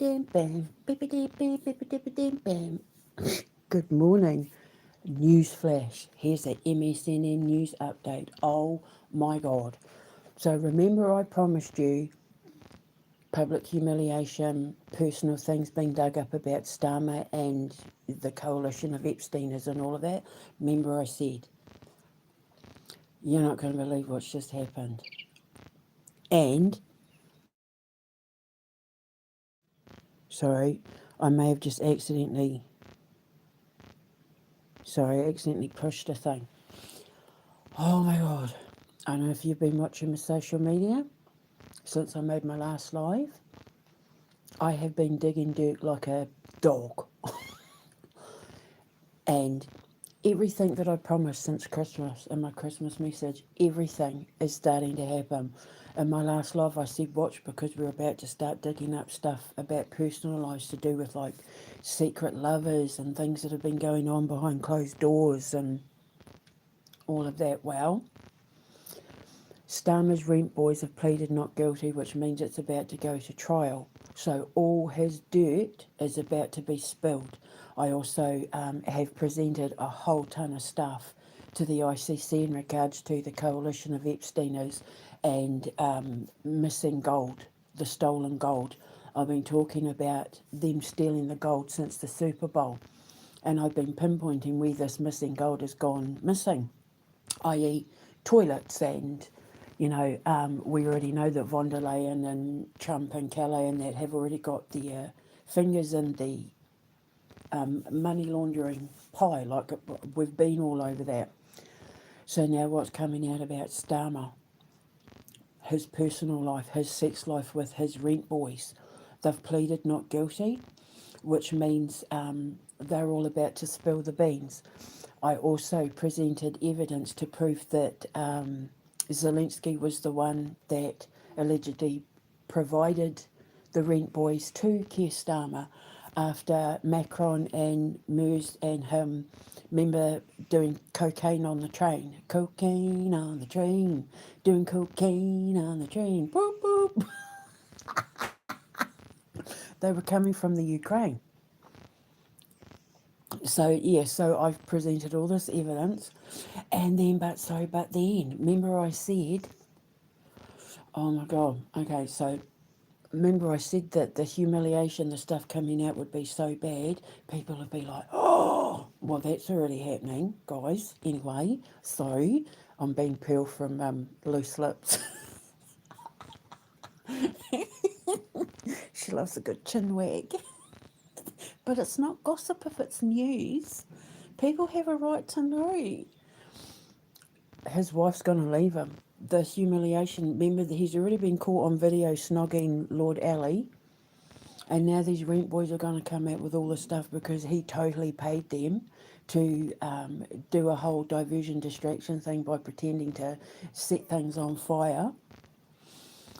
Good morning. Newsflash. Here's a Msnn news update. Oh my God. So remember I promised you public humiliation, personal things being dug up about Starmer and the Coalition of Epsteiners and all of that? Remember I said, you're not going to believe what's just happened. And, sorry, I may have just accidentally pushed a thing. Oh my God. I don't know if you've been watching my social media since I made my last live. I have been digging dirt like a dog. And everything that I promised since Christmas in my Christmas message, everything is starting to happen. In my last live, I said watch because we're about to start digging up stuff about personal lives to do with like secret lovers and things that have been going on behind closed doors and all of that. Well, Starmer's rent boys have pleaded not guilty, which means it's about to go to trial. So all his dirt is about to be spilled. I also have presented a whole ton of stuff to the ICC in regards to the Coalition of Epsteiners and missing gold, the stolen gold. I've been talking about them stealing the gold since the Super Bowl, and I've been pinpointing where this missing gold has gone missing, i.e. toilets and we already know that von der Leyen and Trump and Calais and that have already got their fingers in the money laundering pie, like we've been all over that. So now what's coming out about Starmer, his personal life, his sex life with his rent boys, they've pleaded not guilty, which means they're all about to spill the beans. I also presented evidence to prove that Zelensky was the one that allegedly provided the rent boys to Keir Starmer after Macron and Mers and him, remember, doing cocaine on the train. Cocaine on the train, doing cocaine on the train. Boop, boop. They were coming from the Ukraine. So I've presented all this evidence, and then, but then, remember I said, oh my God, okay, so remember I said that the humiliation, the stuff coming out would be so bad, people would be like, oh, well, that's already happening, guys. Anyway, sorry, I'm being peeled from loose lips. She loves a good chin wag. But it's not gossip if it's news. People have a right to know. His wife's going to leave him. The humiliation, remember that he's already been caught on video snogging Lord Alley, and now these rent boys are going to come out with all this stuff because he totally paid them to do a whole diversion distraction thing by pretending to set things on fire.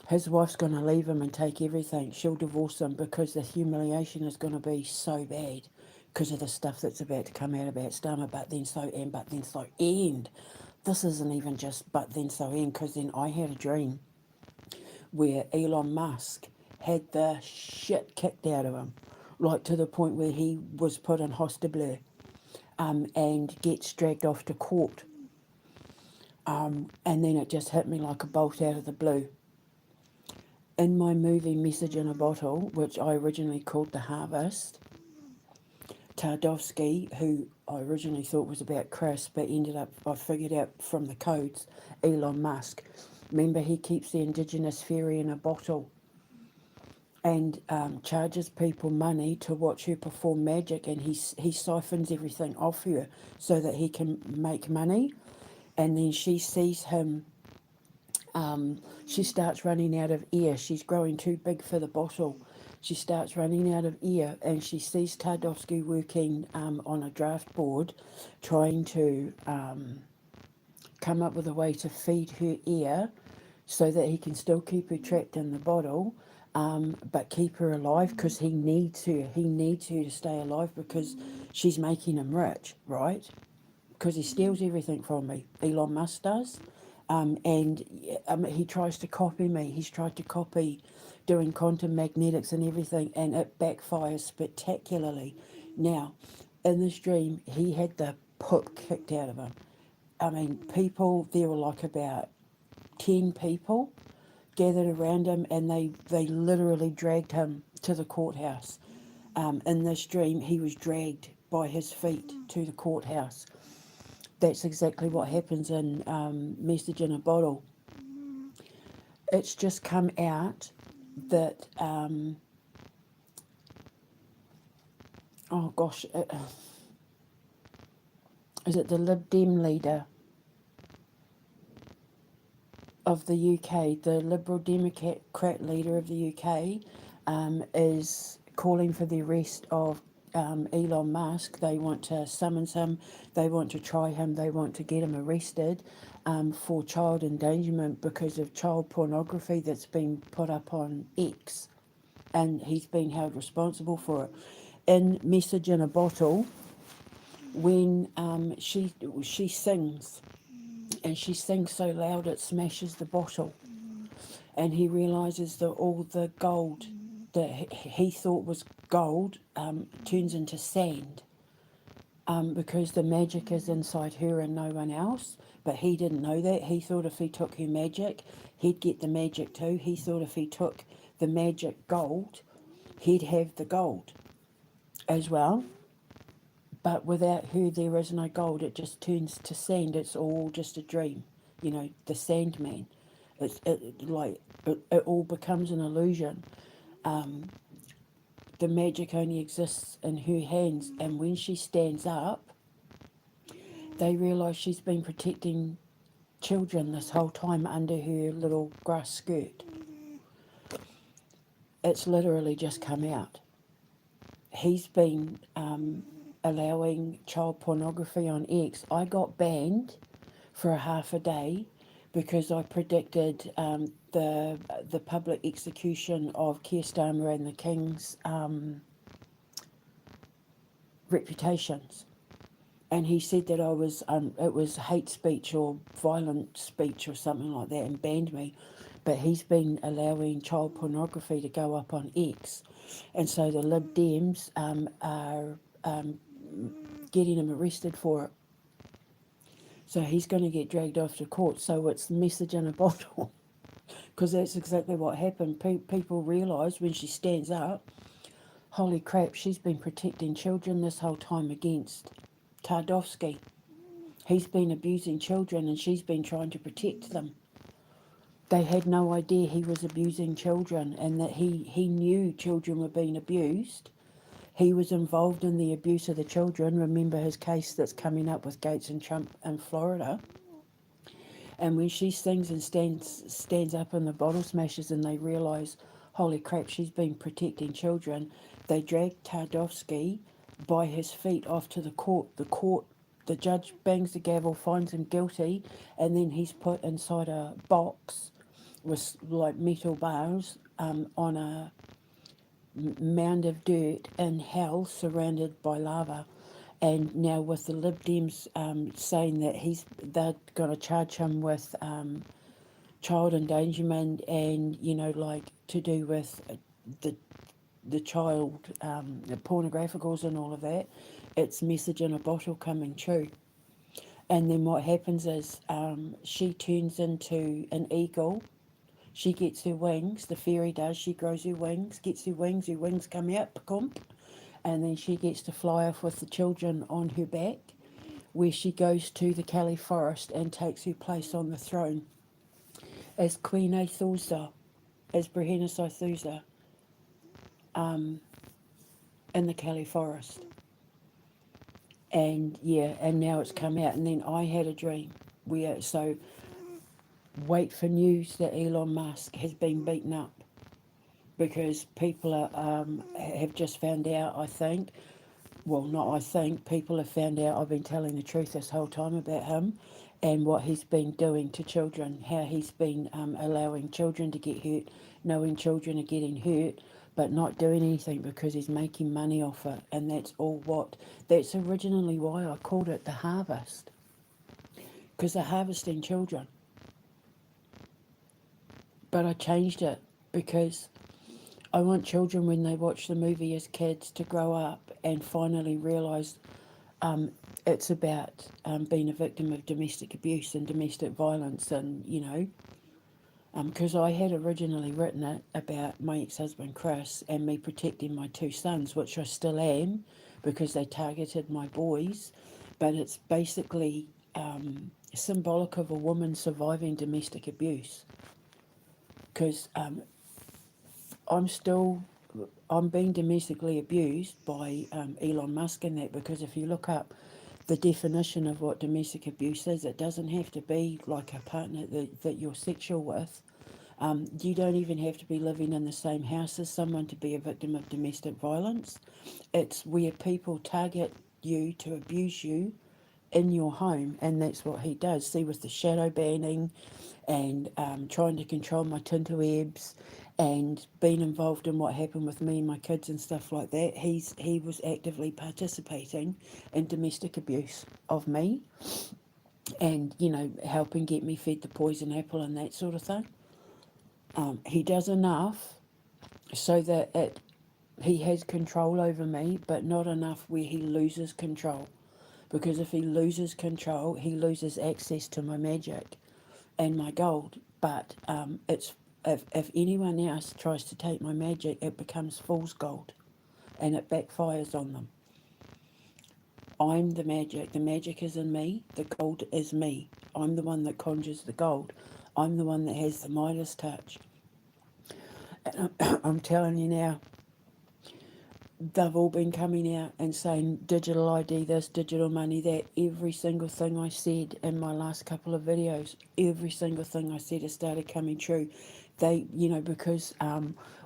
His wife's going to leave him and take everything. She'll divorce him because the humiliation is going to be so bad because of the stuff that's about to come out about Starmer. But then so, and this isn't even just but then so, and because then I had a dream where Elon Musk had the shit kicked out of him, like to the point where he was put in hospital and gets dragged off to court. And then it just hit me like a bolt out of the blue. In my movie Message in a Bottle, which I originally called The Harvest, Tardovsky, who I originally thought was about Chris, but ended up, I figured out from the codes, Elon Musk. Remember, he keeps the indigenous fairy in a bottle and charges people money to watch her perform magic, and he siphons everything off her so that he can make money. And then she sees him. She starts running out of air. She's growing too big for the bottle. She starts running out of air, and she sees Tardovsky working on a draft board, trying to come up with a way to feed her air so that he can still keep her trapped in the bottle, but keep her alive because he needs her. He needs her to stay alive because she's making him rich, right? Because he steals everything from me. Elon Musk does. And he tries to copy me. He's tried to copy doing quantum magnetics and everything, and it backfires spectacularly. Now, in this dream, he had the poop kicked out of him. I mean, people, there were like about 10 people gathered around him, and they literally dragged him to the courthouse. In this dream, he was dragged by his feet to the courthouse. That's exactly what happens in Message in a Bottle. It's just come out that, oh gosh, is it the Lib Dem leader of the UK, the Liberal Democrat leader of the UK, is calling for the arrest of Elon Musk. They want to summons him, they want to try him, they want to get him arrested for child endangerment because of child pornography that's been put up on X, and he's been held responsible for it. In Message in a Bottle, when she sings, and she sings so loud it smashes the bottle, and he realizes that all the gold that he thought was gold turns into sand, because the magic is inside her and no one else. But he didn't know that. He thought if he took her magic, he'd get the magic too. He thought if he took the magic gold, he'd have the gold as well. But without her, there is no gold. It just turns to sand. It's all just a dream. You know, the Sandman. It all becomes an illusion. The magic only exists in her hands. And when she stands up, they realise she's been protecting children this whole time under her little grass skirt. It's literally just come out. He's been allowing child pornography on X. I got banned for a half a day because I predicted the public execution of Keir Starmer and the King's reputations. And he said that it was hate speech or violent speech or something like that, and banned me. But he's been allowing child pornography to go up on X. And so the Lib Dems are getting him arrested for it. So he's going to get dragged off to court. So it's Message in a Bottle. Because that's exactly what happened. People realise when she stands up, holy crap, she's been protecting children this whole time against Tardovsky. He's been abusing children and she's been trying to protect them. They had no idea he was abusing children, and that he knew children were being abused. He was involved in the abuse of the children. Remember his case that's coming up with Gates and Trump in Florida. And when she sings and stands up in the bottle smashes, and they realise, holy crap, she's been protecting children, they drag Tardovsky by his feet off to the court. The judge bangs the gavel, finds him guilty, and then he's put inside a box with like metal bars on a mound of dirt in hell, surrounded by lava. And now with the Lib Dems saying that they're going to charge him with child endangerment and, you know, like to do with the child, the pornographicals and all of that, it's Message in a Bottle coming true. And then what happens is she turns into an eagle. She gets her wings, the fairy does, she grows her wings, gets her wings come out, pacump, and then she gets to fly off with the children on her back, where she goes to the Kelly Forest and takes her place on the throne as Queen Athulsa, as Brihenna Athulsa, in the Kelly Forest. And yeah, and now it's come out. And then I had a dream so wait for news that Elon Musk has been beaten up, because people have just found out, I think. Well, not I think, people have found out I've been telling the truth this whole time about him and what he's been doing to children, how he's been allowing children to get hurt, knowing children are getting hurt, but not doing anything because he's making money off it. And that's originally why I called it the harvest, because they're harvesting children. But I changed it because I want children, when they watch the movie as kids, to grow up and finally realise it's about being a victim of domestic abuse and domestic violence, and because I had originally written it about my ex-husband Chris and me protecting my two sons, which I still am, because they targeted my boys, but it's basically symbolic of a woman surviving domestic abuse, because I'm being domestically abused by Elon Musk and that, because if you look up the definition of what domestic abuse is, it doesn't have to be like a partner that you're sexual with. You don't even have to be living in the same house as someone to be a victim of domestic violence. It's where people target you to abuse you in your home, and that's what he does. See, with the shadow banning and trying to control my tinterwebs and being involved in what happened with me and my kids and stuff like that, he was actively participating in domestic abuse of me, and helping get me fed the poison apple and that sort of thing. He does enough so that he has control over me, but not enough where he loses control. Because if he loses control, he loses access to my magic and my gold. But it's if anyone else tries to take my magic, it becomes fool's gold, and it backfires on them. I'm the magic. The magic is in me. The gold is me. I'm the one that conjures the gold. I'm the one that has the Midas touch. And I'm telling you now, they've all been coming out and saying digital ID this, digital money that. Every single thing I said in my last couple of videos, every single thing I said has started coming true. They, because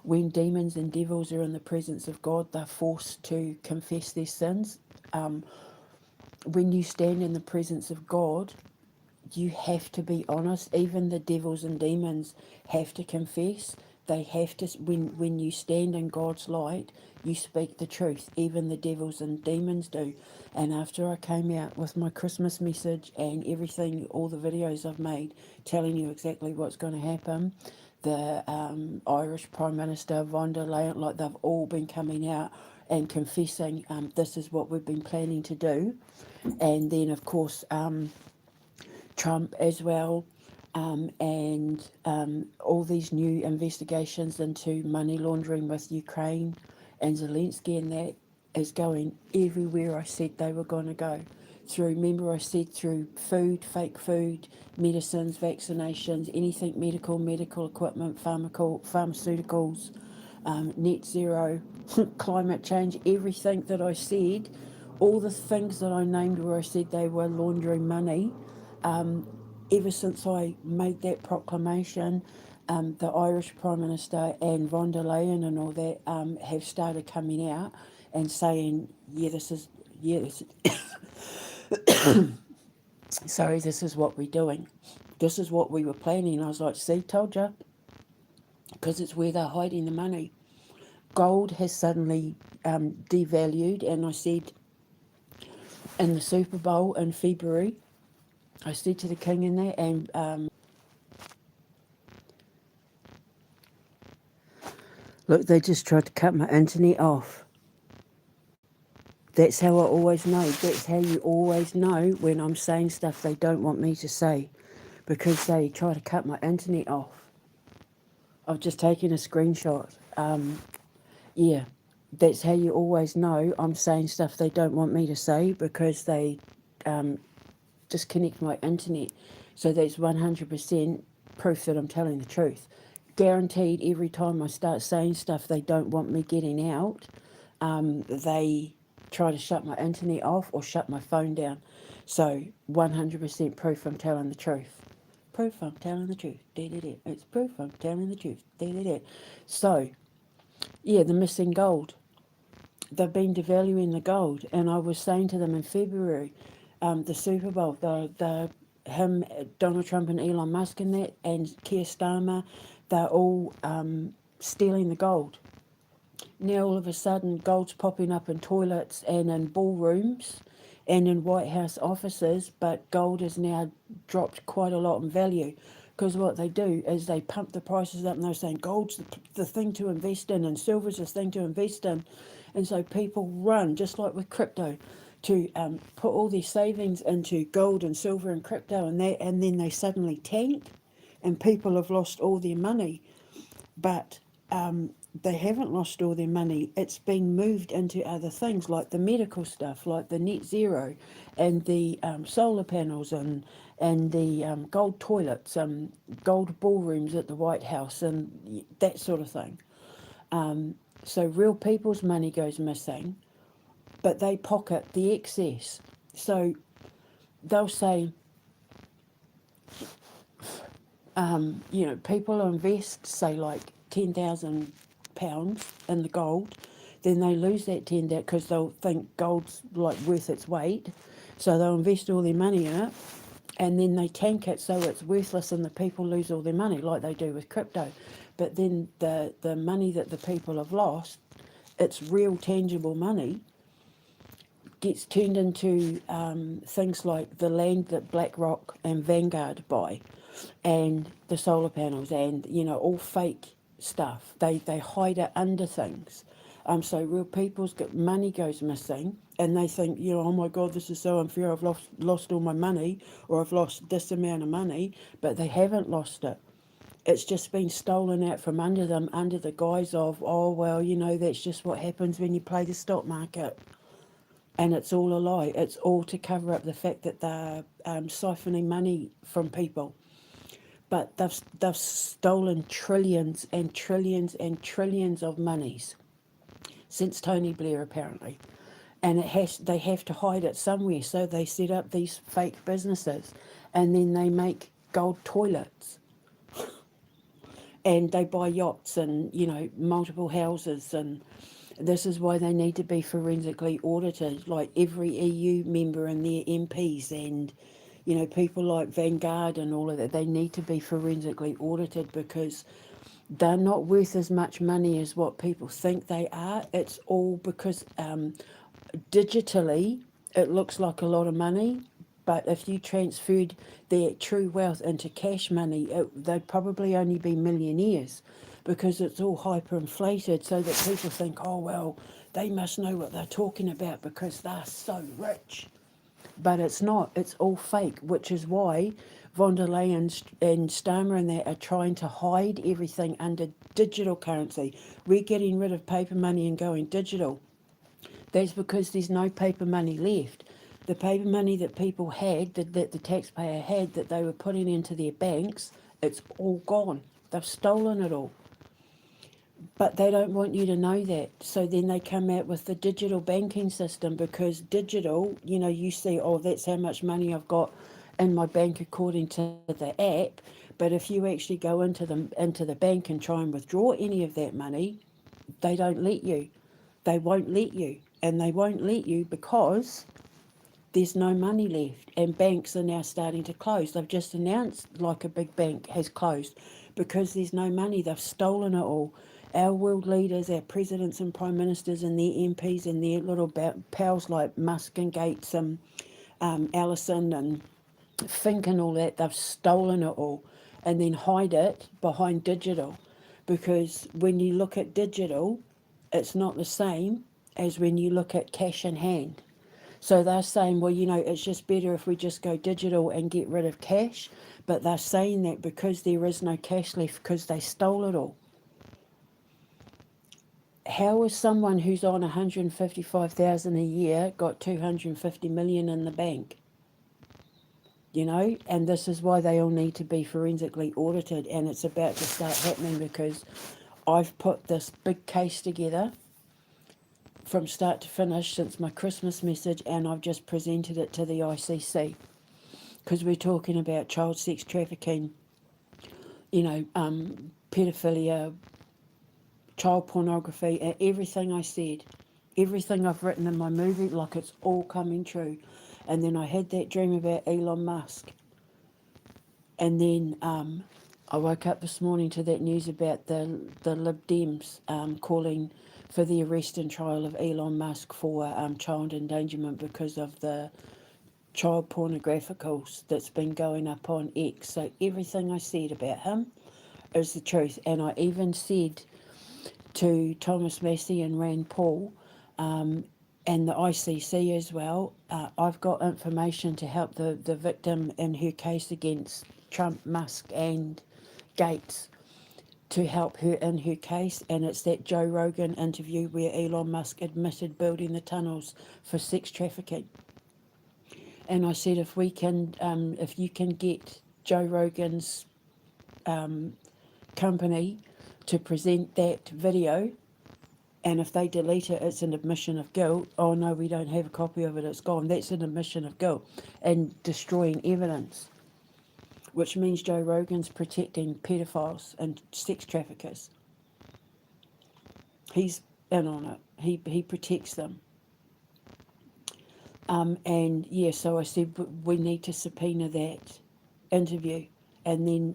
when demons and devils are in the presence of God, they're forced to confess their sins. When you stand in the presence of God, you have to be honest. Even the devils and demons have to confess. They have to, when you stand in God's light, you speak the truth. Even the devils and demons do. And after I came out with my Christmas message and everything, all the videos I've made telling you exactly what's going to happen, the Irish Prime Minister, von der Leyen, like, they've all been coming out and confessing this is what we've been planning to do. And then, of course, Trump as well, and all these new investigations into money laundering with Ukraine and Zelensky, and that is going everywhere I said they were going to go. Remember I said through food, fake food, medicines, vaccinations, anything medical equipment, pharmaceuticals, net zero, climate change, everything that I said, all the things that I named where I said they were laundering money. Ever since I made that proclamation, the Irish Prime Minister and von der Leyen and all that have started coming out and saying, this is what we're doing. This is what we were planning. I was like, see, told you. Because it's where they're hiding the money. Gold has suddenly devalued, and I said in the Super Bowl in February, I said to the king in there, and look, they just tried to cut my internet off. That's how I always know. That's how you always know when I'm saying stuff they don't want me to say, because they try to cut my internet off. I've just taken a screenshot. Yeah, that's how you always know I'm saying stuff they don't want me to say, because they disconnect my internet. So that's 100% proof that I'm telling the truth. Guaranteed, every time I start saying stuff they don't want me getting out, they try to shut my internet off or shut my phone down. So 100% proof I'm telling the truth. Proof I'm telling the truth. It's proof I'm telling the truth. So, yeah, the missing gold. They've been devaluing the gold, and I was saying to them in February, the Super Bowl, him, Donald Trump and Elon Musk and that, and Keir Starmer, they're all stealing the gold. Now all of a sudden gold's popping up in toilets and in ballrooms and in White House offices, but gold has now dropped quite a lot in value. Because what they do is they pump the prices up and they're saying gold's the thing to invest in and silver's the thing to invest in. And so people run, just like with crypto, to put all their savings into gold and silver and crypto, and then they suddenly tank and people have lost all their money. But they haven't lost all their money. It's been moved into other things like the medical stuff, like the net zero and the solar panels and the gold toilets, gold ballrooms at the White House and that sort of thing. So real people's money goes missing, but they pocket the excess. So they'll say, people invest, say, like £10,000 in the gold, then they lose that 10 because they'll think gold's like worth its weight, so they'll invest all their money in it, and then they tank it so it's worthless, and the people lose all their money, like they do with crypto. But then the money that the people have lost, it's real tangible money, gets turned into things like the land that BlackRock and Vanguard buy, and the solar panels, and all fake stuff. They hide it under things. So real people's money goes missing, and they think, oh my God, this is so unfair. I've lost all my money, or I've lost this amount of money, but they haven't lost it. It's just been stolen out from under them, under the guise of, oh well, that's just what happens when you play the stock market. And it's all a lie. It's all to cover up the fact that they're siphoning money from people. But they've stolen trillions and trillions and trillions of monies since Tony Blair, apparently. And they have to hide it somewhere, so they set up these fake businesses, and then they make gold toilets. And they buy yachts and, multiple houses, and this is why they need to be forensically audited, like every EU member and their MPs and, people like Vanguard and all of that. They need to be forensically audited because they're not worth as much money as what people think they are. It's all because digitally it looks like a lot of money, but if you transferred their true wealth into cash money, they'd probably only be millionaires, because it's all hyperinflated, so that people think, oh well, they must know what they're talking about because they're so rich. But it's not. It's all fake, which is why von der Leyen and Starmer and that are trying to hide everything under digital currency. We're getting rid of paper money and going digital. That's because there's no paper money left. The paper money that people had, that the taxpayer had, that they were putting into their banks, it's all gone. They've stolen it all. But they don't want you to know that. So then they come out with the digital banking system, because digital, you see, oh, that's how much money I've got in my bank according to the app. But if you actually go into the bank and try and withdraw any of that money, they don't let you. They won't let you. And they won't let you because there's no money left, and banks are now starting to close. They've just announced, like, a big bank has closed because there's no money. They've stolen it all. Our world leaders, our presidents and prime ministers and their MPs and their little pals like Musk and Gates and Allison and Fink and all that, they've stolen it all and then hide it behind digital, because when you look at digital, it's not the same as when you look at cash in hand. So they're saying, well, it's just better if we just go digital and get rid of cash. But they're saying that because there is no cash left, because they stole it all. How is someone who's on 155,000 a year got 250 million in the bank? And this is why they all need to be forensically audited, and it's about to start happening, because I've put this big case together from start to finish since my Christmas message, and I've just presented it to the ICC, because we're talking about child sex trafficking, pedophilia, child pornography, and everything I said, everything I've written in my movie, like, it's all coming true. And then I had that dream about Elon Musk, and then I woke up this morning to that news about the Lib Dems calling for the arrest and trial of Elon Musk for child endangerment because of the child pornographicals that's been going up on X. So everything I said about him is the truth. And I even said to Thomas Massey and Rand Paul, and the ICC as well, I've got information to help the victim in her case against Trump, Musk and Gates, to help her in her case. And it's that Joe Rogan interview where Elon Musk admitted building the tunnels for sex trafficking. And I said, if we can, if you can get Joe Rogan's company to present that video, and if they delete it, it's an admission of guilt. Oh no, we don't have a copy of it, it's gone. That's an admission of guilt and destroying evidence, which means Joe Rogan's protecting pedophiles and sex traffickers. He's in on it. He protects them. And yeah, so I said we need to subpoena that interview, and then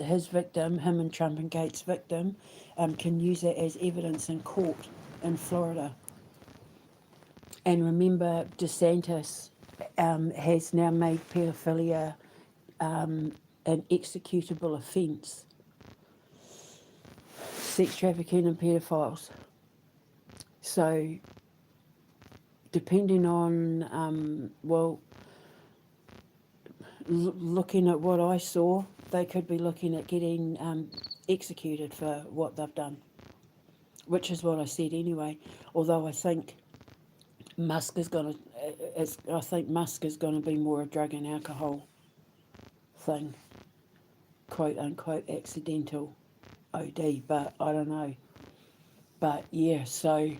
his victim, him and Trump and Gates' victim, can use it as evidence in court in Florida. And remember, DeSantis has now made paedophilia an executable offence. Sex trafficking and pedophiles. So, depending on, looking at what I saw, they could be looking at getting executed for what they've done, which is what I said anyway. Although I think Musk is going to be more a drug and alcohol thing, quote unquote accidental OD, but I don't know. But yeah, so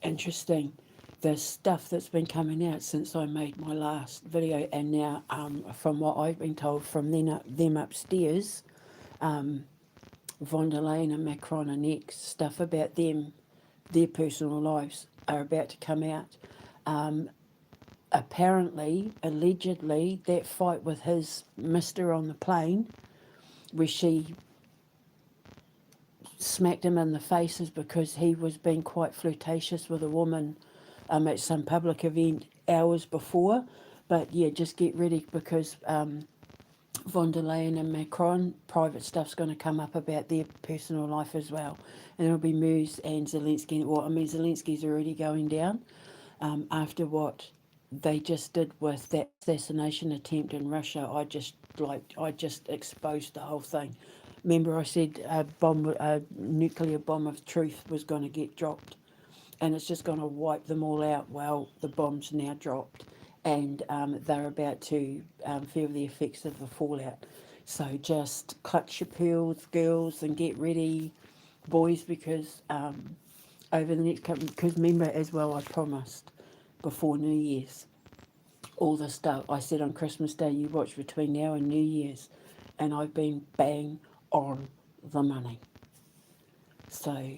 interesting. The stuff that's been coming out since I made my last video, and now from what I've been told from them upstairs, von der Leyen and Macron and next, stuff about them, their personal lives are about to come out. Apparently, allegedly, that fight with his mister on the plane, where she smacked him in the faces because he was being quite flirtatious with a woman at some public event hours before. But yeah, just get ready, because von der Leyen and Macron, private stuff's going to come up about their personal life as well. And it'll be Mers and Zelensky. Well, I mean, Zelensky's already going down after what they just did with that assassination attempt in Russia. I just exposed the whole thing. Remember, I said a nuclear bomb of truth was going to get dropped, and it's just going to wipe them all out. Well, the bomb's now dropped, and they're about to feel the effects of the fallout. So just clutch your pearls, girls, and get ready, boys, because over the next couple, because remember as well, I promised before New Year's, all the stuff I said on Christmas Day, you watch between now and New Year's, and I've been bang on the money. So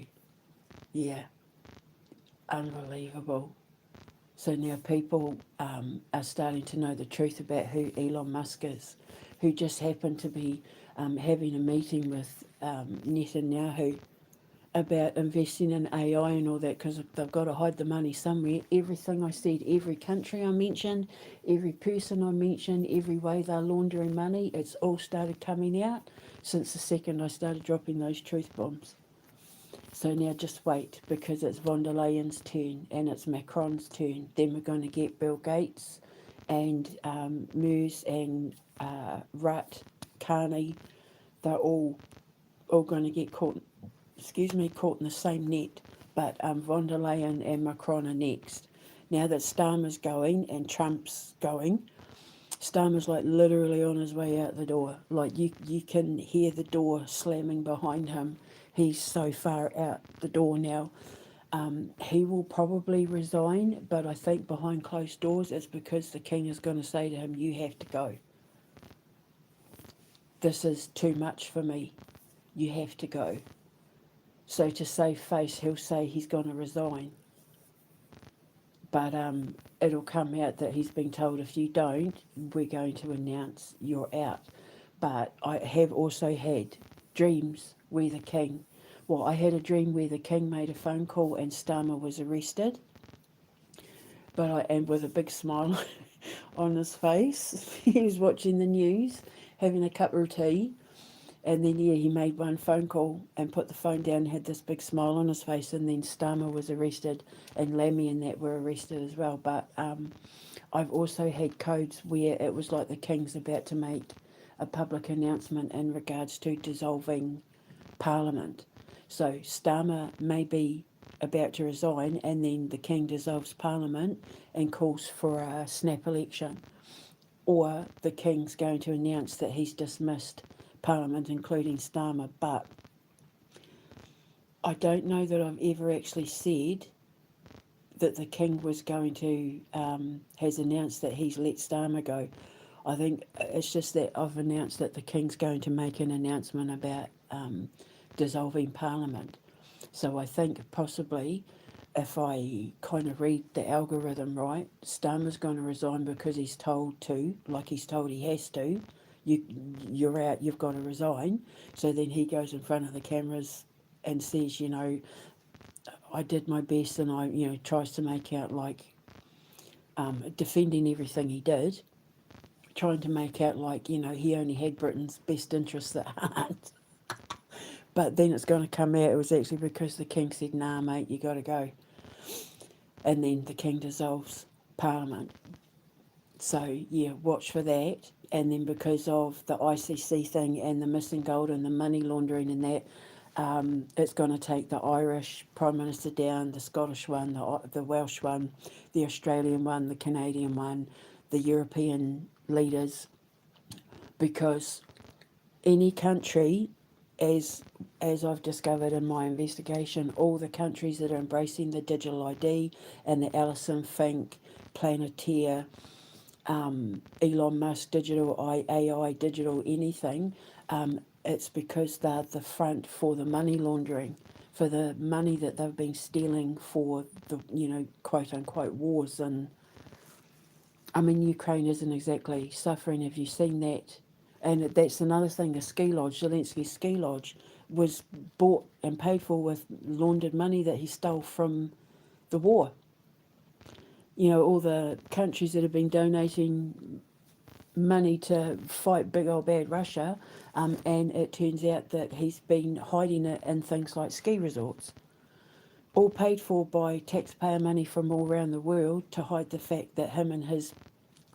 yeah, unbelievable. So now people are starting to know the truth about who Elon Musk is, who just happened to be having a meeting with Netanyahu about investing in AI and all that, because they've got to hide the money somewhere. Everything I said, every country I mentioned, every person I mentioned, every way they're laundering money, it's all started coming out since the second I started dropping those truth bombs. So now just wait, because it's von der Leyen's turn and it's Macron's turn. Then we're going to get Bill Gates and Mers and Rutt, Carney. They're all going to get caught in the same net. But von der Leyen and Macron are next. Now that Starmer's going and Trump's going, Starmer's like literally on his way out the door. Like you can hear the door slamming behind him. He's so far out the door now. He will probably resign, but I think behind closed doors it's because the king is going to say to him, you have to go. This is too much for me. You have to go. So to save face, he'll say he's going to resign. But it'll come out that he's been told, if you don't, we're going to announce you're out. But I have also had dreams where the king... Well, I had a dream where the king made a phone call and Starmer was arrested. and with a big smile on his face. He was watching the news, having a cup of tea, and then he made one phone call and put the phone down and had this big smile on his face, and then Starmer was arrested and Lammy and that were arrested as well. But I've also had codes where it was like the King's about to make a public announcement in regards to dissolving Parliament. So Starmer may be about to resign, and then the King dissolves Parliament and calls for a snap election. Or the King's going to announce that he's dismissed Parliament, including Starmer. But I don't know that I've ever actually said that the King was going to, has announced that he's let Starmer go. I think it's just that I've announced that the King's going to make an announcement about dissolving Parliament. So I think possibly, if I kind of read the algorithm right, Starmer's going to resign because he's told to, like he's told he has to. You're out, you've got to resign. So then he goes in front of the cameras and says, I did my best, and tries to make out like defending everything he did, trying to make out like, he only had Britain's best interests at heart. But then it's going to come out it was actually because the King said, nah, mate, you got to go. And then the King dissolves Parliament. So, yeah, watch for that. And then because of the ICC thing and the missing gold and the money laundering and that, it's going to take the Irish Prime Minister down, the Scottish one, the Welsh one, the Australian one, the Canadian one, the European leaders, because any country, as I've discovered in my investigation, all the countries that are embracing the digital ID and the Alison Fink, Planeteer, Elon Musk, digital AI, digital anything, it's because they're the front for the money laundering, for the money that they've been stealing for the, quote unquote wars. And I mean, Ukraine isn't exactly suffering. Have you seen that? And that's another thing, the ski lodge, Zelensky's ski lodge, was bought and paid for with laundered money that he stole from the war. All the countries that have been donating money to fight big old bad Russia, and it turns out that he's been hiding it in things like ski resorts, all paid for by taxpayer money from all around the world to hide the fact that him and his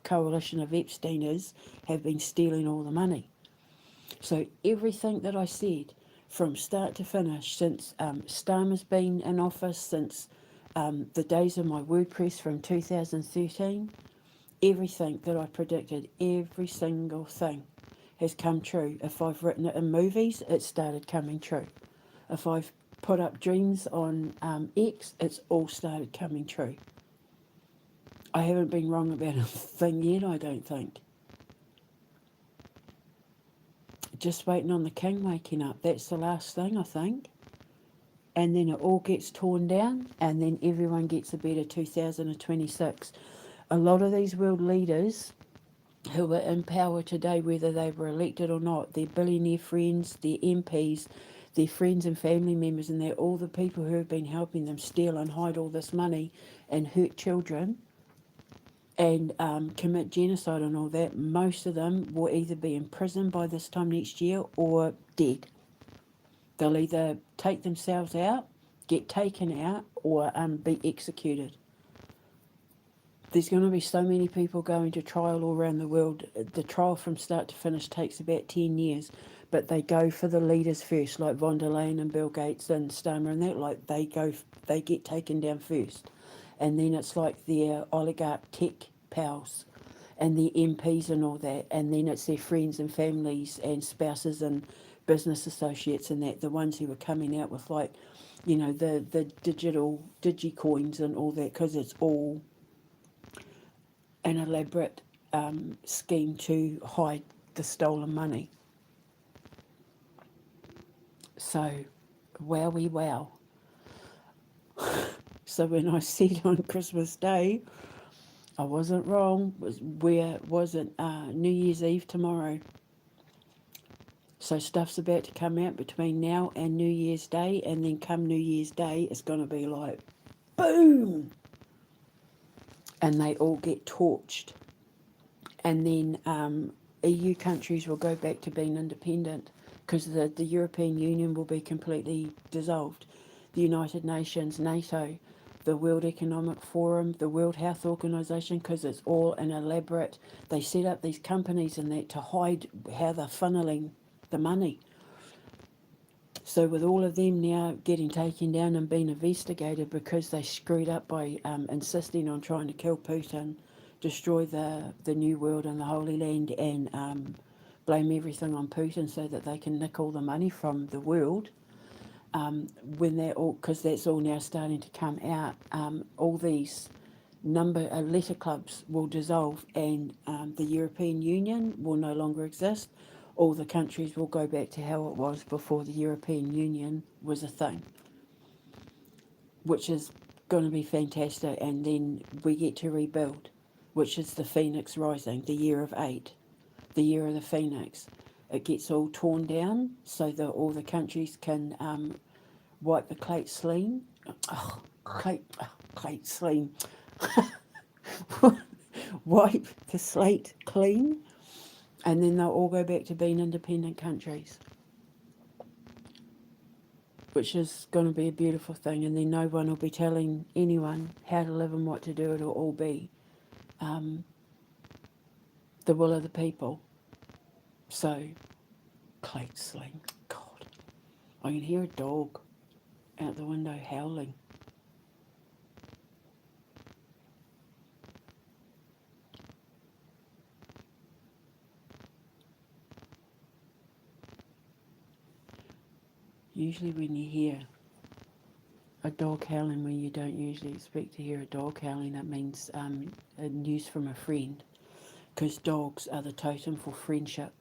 Coalition of Epsteiners have been stealing all the money. So everything that I said from start to finish, since Starmer's been in office, since the days of my WordPress from 2013, everything that I predicted, every single thing has come true. If I've written it in movies, it started coming true. If I've put up dreams on X, it's all started coming true. I haven't been wrong about a thing yet, I don't think. Just waiting on the King waking up. That's the last thing, I think. And then it all gets torn down, and then everyone gets a better 2026. A lot of these world leaders who are in power today, whether they were elected or not, their billionaire friends, their MPs, their friends and family members, and they're all the people who have been helping them steal and hide all this money and hurt children and commit genocide and all that. Most of them will either be in prison by this time next year or dead. They'll either take themselves out, get taken out, or be executed. There's going to be so many people going to trial all around the world. The trial from start to finish takes about 10 years, but they go for the leaders first, like von der Leyen and Bill Gates and Starmer and that. Like they get taken down first, and then it's like their oligarch tech pals and their MPs and all that, and then it's their friends and families and spouses and business associates and that, the ones who are coming out with like, the digital digicoins and all that, because it's all an elaborate scheme to hide the stolen money. So, wowie wow. So when I said on Christmas Day, I wasn't wrong. Wasn't New Year's Eve tomorrow. So stuff's about to come out between now and New Year's Day, and then come New Year's Day, it's going to be like, boom! and they all get torched. And then EU countries will go back to being independent because the European Union will be completely dissolved. The United Nations, NATO, the World Economic Forum, the World Health Organization, because it's all an elaborate, they set up these companies and that to hide how they're funneling the money. So with all of them now getting taken down and being investigated because they screwed up by insisting on trying to kill Putin, destroy the New World and the Holy Land, and blame everything on Putin so that they can nick all the money from the world, when they're all, because that's all now starting to come out, all these letter clubs will dissolve, and the European Union will no longer exist. All the countries will go back to how it was before the European Union was a thing, which is going to be fantastic. And then we get to rebuild, which is the Phoenix Rising, the year of 8, the year of the Phoenix. It gets all torn down so that all the countries can wipe the slate clean. Wipe the slate clean, and then they'll all go back to being independent countries, which is going to be a beautiful thing. And then no one will be telling anyone how to live and what to do. It'll all be the will of the people. So, plate sling. God, I can hear a dog out the window howling. Usually when you hear a dog howling when you don't usually expect to hear a dog howling, that means news from a friend, because dogs are the totem for friendship,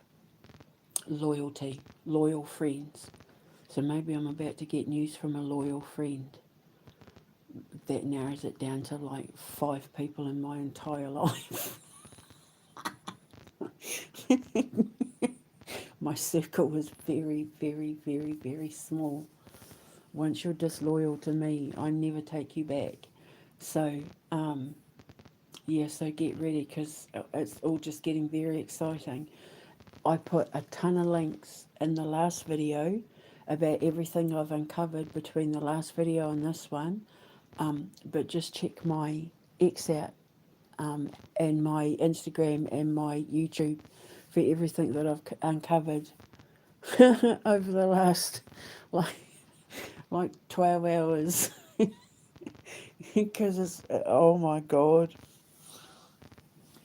loyalty, loyal friends. So maybe I'm about to get news from a loyal friend. That narrows it down to like 5 people in my entire life. My circle is very, very, very, very small. Once you're disloyal to me, I never take you back. So, so get ready, because it's all just getting very exciting. I put a ton of links in the last video about everything I've uncovered between the last video and this one. But just check my X out, and my Instagram and my YouTube for everything that I've uncovered over the last like 12 hours. Because it's, oh my God.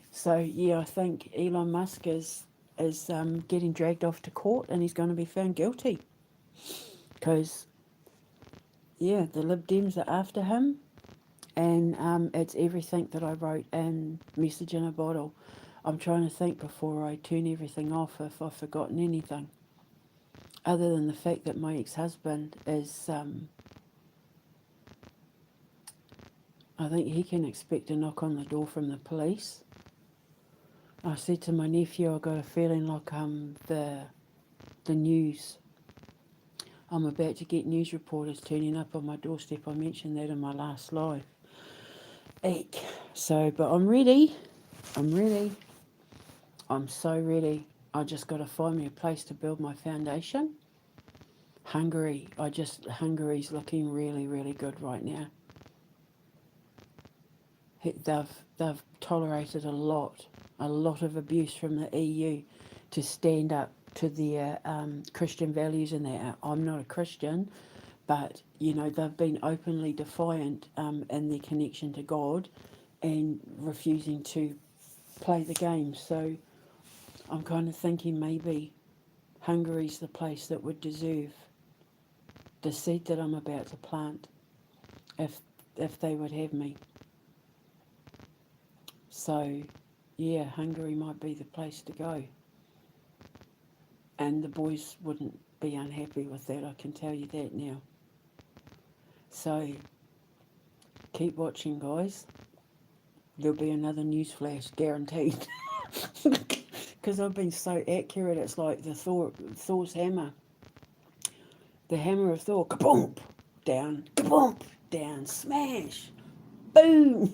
So yeah, I think Elon Musk is getting dragged off to court, and he's going to be found guilty. Because yeah, the Lib Dems are after him, and it's everything that I wrote in Message in a Bottle. I'm trying to think before I turn everything off if I've forgotten anything, other than the fact that my ex-husband is, I think he can expect a knock on the door from the police. I said to my nephew, I got a feeling like the news, I'm about to get news reporters turning up on my doorstep. I mentioned that in my last live. Eek. So, but I'm ready. I'm so ready. I just got to find me a place to build my foundation. Hungary's looking really, really good right now. They've tolerated a lot of abuse from the EU to stand up to their Christian values and that. I'm not a Christian, but you know, they've been openly defiant in their connection to God and refusing to play the game. So I'm kind of thinking maybe Hungary's the place that would deserve the seed that I'm about to plant, if they would have me. So yeah, Hungary might be the place to go. And the boys wouldn't be unhappy with that, I can tell you that now. So keep watching, guys. There'll be another Newsflash, guaranteed. Because I've been so accurate, it's like the Thor's hammer. The hammer of Thor, kaboom, down, smash, boom.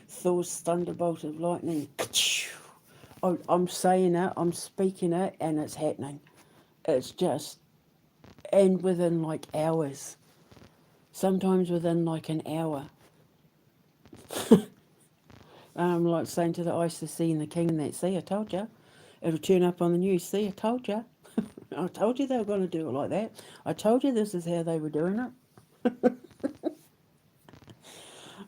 Thor's thunderbolt of lightning. I'm saying it, I'm speaking it, and it's happening. It's just, and within like hours. Sometimes within like an hour. I'm like saying to the ISIS, seeing the king and that, see, I told you. It'll turn up on the news, see, I told you. I told you they were going to do it like that. I told you this is how they were doing it.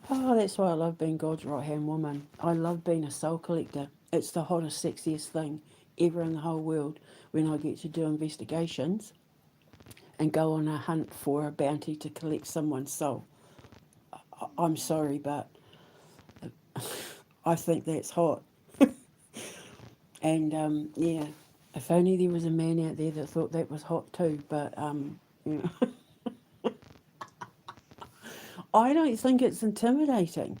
Oh, that's why I love being God's right-hand woman. I love being a soul collector. It's the hottest, sexiest thing ever in the whole world when I get to do investigations and go on a hunt for a bounty to collect someone's soul. I'm sorry, but I think that's hot. And, yeah, if only there was a man out there that thought that was hot too. But, you know, I don't think it's intimidating.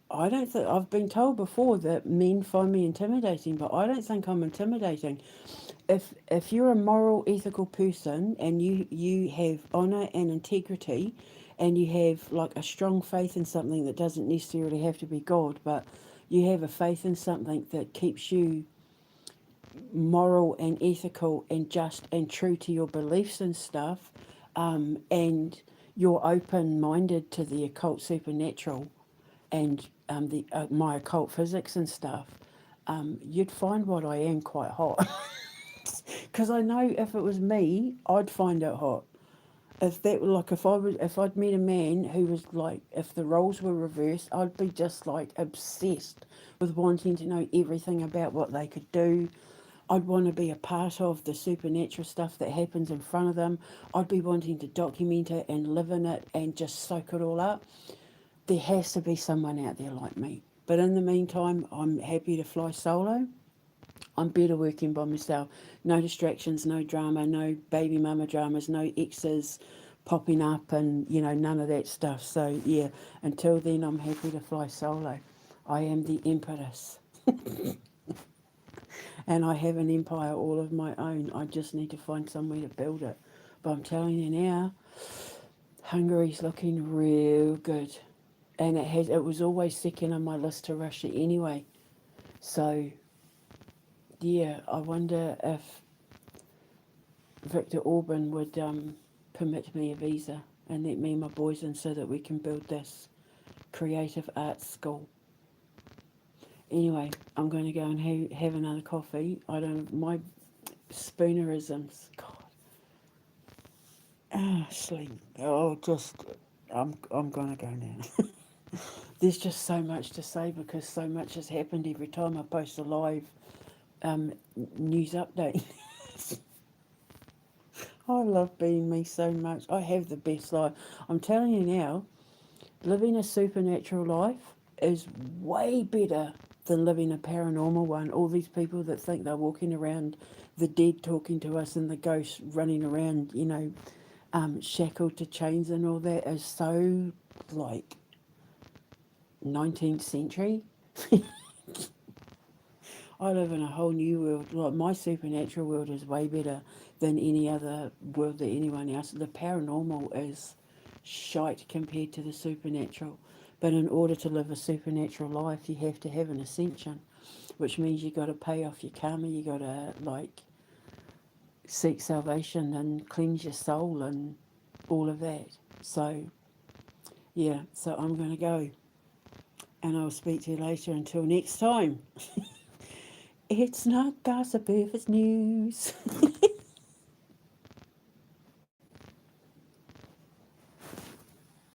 I don't think, I've been told before that men find me intimidating, but I don't think I'm intimidating. If you're a moral, ethical person and you have honour and integrity, and you have like a strong faith in something that doesn't necessarily have to be God, but you have a faith in something that keeps you moral and ethical and just and true to your beliefs and stuff, and you're open-minded to the occult supernatural and the my occult physics and stuff, you'd find what I am quite hot. Because I know if it was me, I'd find it hot. If that like if I'd met a man who was like, if the roles were reversed, I'd be just like obsessed with wanting to know everything about what they could do. I'd want to be a part of the supernatural stuff that happens in front of them. I'd be wanting to document it and live in it and just soak it all up. There has to be someone out there like me. But in the meantime, I'm happy to fly solo. I'm better working by myself. No distractions, no drama, no baby mama dramas, no exes popping up and, you know, none of that stuff. So, yeah, until then, I'm happy to fly solo. I am the empress. And I have an empire all of my own. I just need to find somewhere to build it. But I'm telling you now, Hungary's looking real good. And it was always second on my list to Russia anyway. So, yeah, I wonder if Viktor Orban would permit me a visa and let me and my boys in so that we can build this creative arts school. Anyway, I'm going to go and have another coffee. My spoonerisms, God. Sleep. I'm going to go now. There's just so much to say because so much has happened every time I post a live news update. I love being me so much. I have the best life. I'm telling you now, living a supernatural life is way better than living a paranormal one. All these people that think they're walking around, the dead talking to us and the ghosts running around, you know, shackled to chains and all that is so, like, 19th century. I live in a whole new world. Like, my supernatural world is way better than any other world that anyone else. The paranormal is shite compared to the supernatural. But in order to live a supernatural life, you have to have an ascension, which means you got to pay off your karma. You got to like seek salvation and cleanse your soul and all of that. So yeah, so I'm going to go, and I'll speak to you later. Until next time. It's not gossip if it's news.